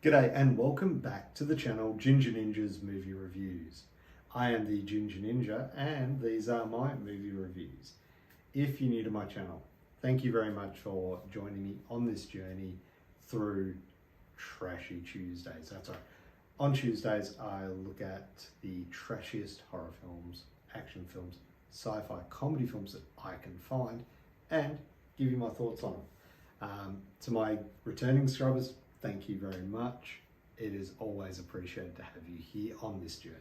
G'day and welcome back to the channel Ginger Ninja's Movie Reviews. I am the Ginger Ninja and these are my movie reviews. If you're new to my channel, thank you very much for joining me on this journey through Trashy Tuesdays. That's right. On Tuesdays, I look at the trashiest horror films, action films, sci-fi comedy films that I can find and give you my thoughts on them. To my returning scrubbers, thank you very much. It is always appreciated to have you here on this journey.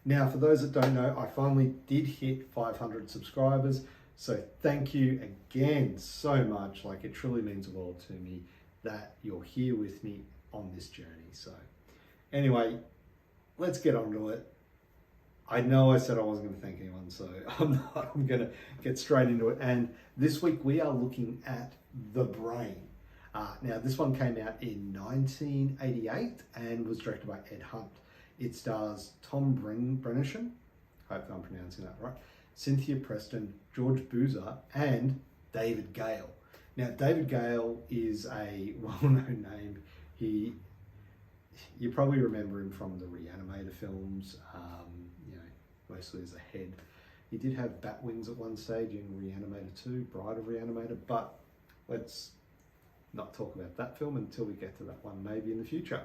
Now, for those that don't know, I finally did hit 500 subscribers. So thank you again so much. Like, it truly means the world to me that you're here with me on this journey. So anyway, let's get on to it. I know I said I wasn't going to thank anyone, so I'm not. I'm going to get straight into it. And this week we are looking at The Brain. Now, this one came out in 1988 and was directed by Ed Hunt. It stars tombresnahan, I hope I'm pronouncing that right, cynthiapreston, George Boozer, and davidgale. Now, davidgale is a well-known name. You probably remember him from the Reanimator films, mostly as a head. He did have bat wings at one stage in Reanimator 2, Bride of Reanimator, but let's not talk about that film until we get to that one maybe in the future.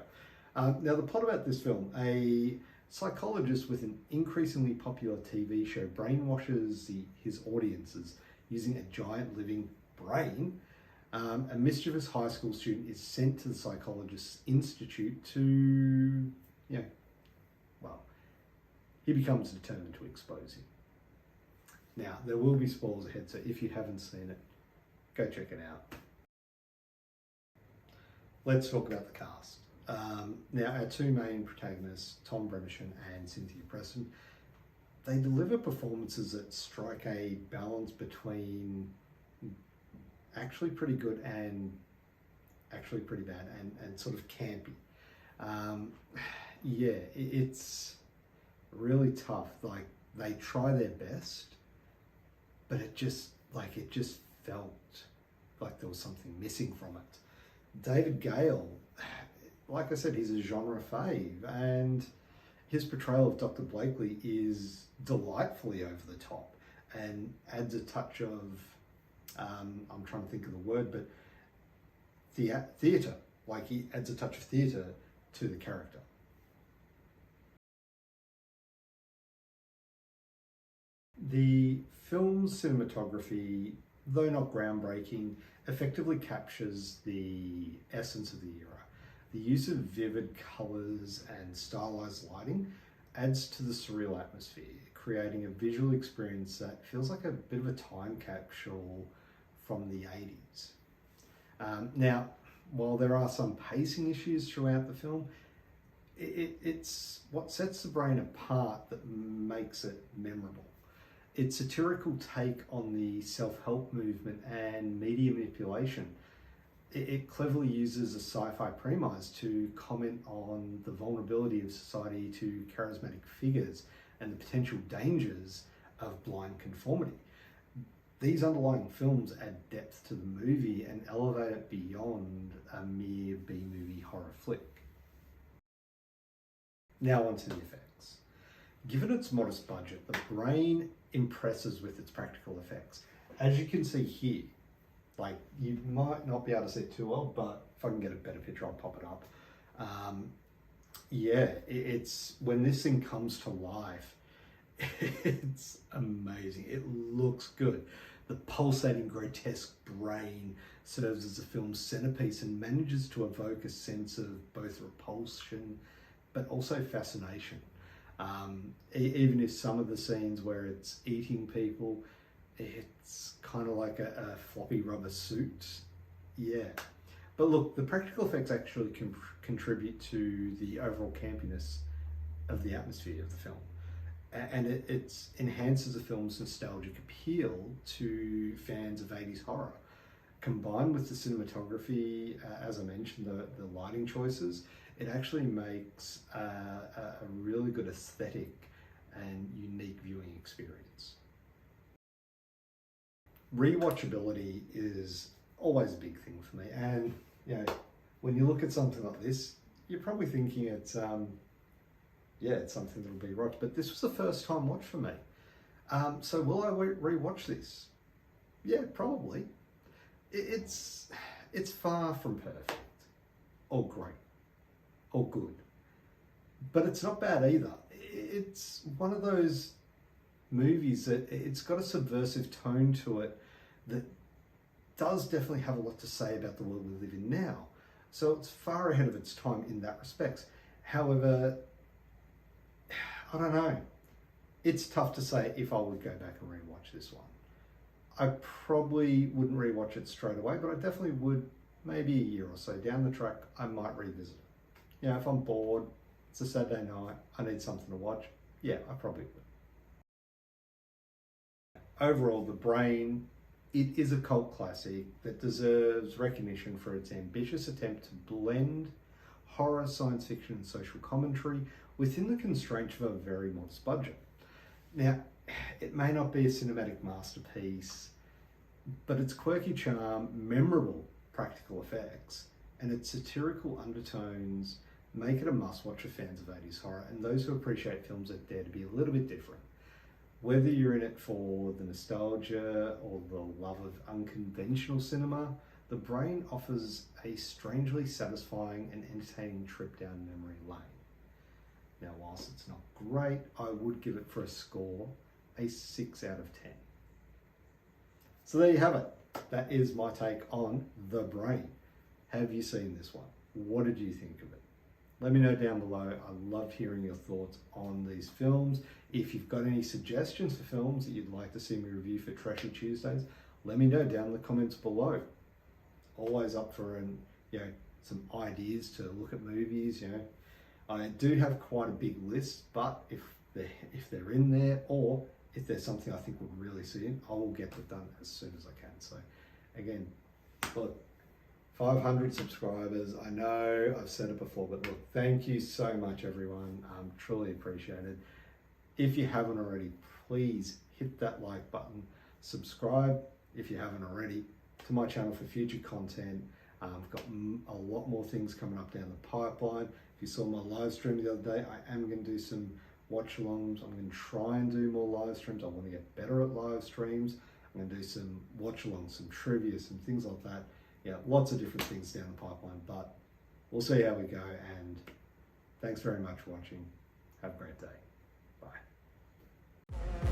Now, the plot about this film: a psychologist with an increasingly popular TV show brainwashes his audiences using a giant living brain. A mischievous high school student is sent to the psychologist's institute to, he becomes determined to expose him. Now, there will be spoilers ahead, so if you haven't seen it, go check it out. Let's talk about the cast. Now, our two main protagonists, tombresnahan and cynthiapreston, they deliver performances that strike a balance between actually pretty good and actually pretty bad and sort of campy. It's really tough. Like, they try their best, but it just felt like there was something missing from it. Davidgale, like I said, he's a genre fave, and his portrayal of Dr. Blakely is delightfully over the top and adds a touch of, I'm trying to think of the word, but theatre. Like, he adds a touch of theatre to the character. The film's cinematography, though not groundbreaking, effectively captures the essence of the era. The use of vivid colours and stylized lighting adds to the surreal atmosphere, creating a visual experience that feels like a bit of a time capsule from the 80s. Now, while there are some pacing issues throughout the film, it's what sets The Brain apart that makes it memorable. Its satirical take on the self-help movement and media manipulation. It cleverly uses a sci-fi premise to comment on the vulnerability of society to charismatic figures and the potential dangers of blind conformity. These underlying films add depth to the movie and elevate it beyond a mere B-movie horror flick. Now on to the effects. Given its modest budget, The Brain impresses with its practical effects. As you can see here, like, you might not be able to see it too well, but if I can get a better picture, I'll pop it up. It's when this thing comes to life, it's amazing. It looks good. The pulsating, grotesque brain serves as the film's centerpiece and manages to evoke a sense of both repulsion but also fascination. Even if some of the scenes where it's eating people, it's kind of like a floppy rubber suit. Yeah. But look, the practical effects actually contribute to the overall campiness of the atmosphere of the film. And it enhances the film's nostalgic appeal to fans of 80s horror. Combined with the cinematography, as I mentioned, the lighting choices, it actually makes a really good aesthetic and unique viewing experience. Rewatchability is always a big thing for me, and when you look at something like this, you're probably thinking it's it's something that'll be watched, but this was the first time watch for me. So will I re-watch this? Yeah, probably. It's far from perfect, or great, or good, but it's not bad either. It's one of those movies that it's got a subversive tone to it that does definitely have a lot to say about the world we live in now. So it's far ahead of its time in that respect. However, I don't know. It's tough to say if I would go back and rewatch this one. I probably wouldn't rewatch it straight away, but I definitely would maybe a year or so down the track, I might revisit it. If I'm bored, it's a Saturday night, I need something to watch, yeah, I probably would. Overall, The Brain, it is a cult classic that deserves recognition for its ambitious attempt to blend horror, science fiction and social commentary within the constraints of a very modest budget. Now, it may not be a cinematic masterpiece, but its quirky charm, memorable practical effects, and its satirical undertones make it a must-watch for fans of 80s horror and those who appreciate films that dare to be a little bit different. Whether you're in it for the nostalgia or the love of unconventional cinema, The Brain offers a strangely satisfying and entertaining trip down memory lane. Now, whilst it's not great, I would give it for a score a 6 out of 10. So there you have it. That is my take on The Brain. Have you seen this one? What did you think of it? Let me know down below. I love hearing your thoughts on these films. If you've got any suggestions for films that you'd like to see me review for Trashy Tuesdays, let me know down in the comments below. Always up for some ideas to look at movies. I do have quite a big list, but if they're in there, or if there's something I think would really suit it, I will get it done as soon as I can. So again, look, 500 subscribers. I know I've said it before, but look, thank you so much, everyone. Truly appreciated. If you haven't already, please hit that like button. Subscribe if you haven't already to my channel for future content. I've got a lot more things coming up down the pipeline. If you saw my live stream the other day, I am going to do some watch-alongs. I'm going to try and do more live streams. I want to get better at live streams. I'm going to do some watch-alongs, some trivia, some things like that. Lots of different things down the pipeline, but we'll see how we go, and thanks very much for watching. Have a great day. Bye.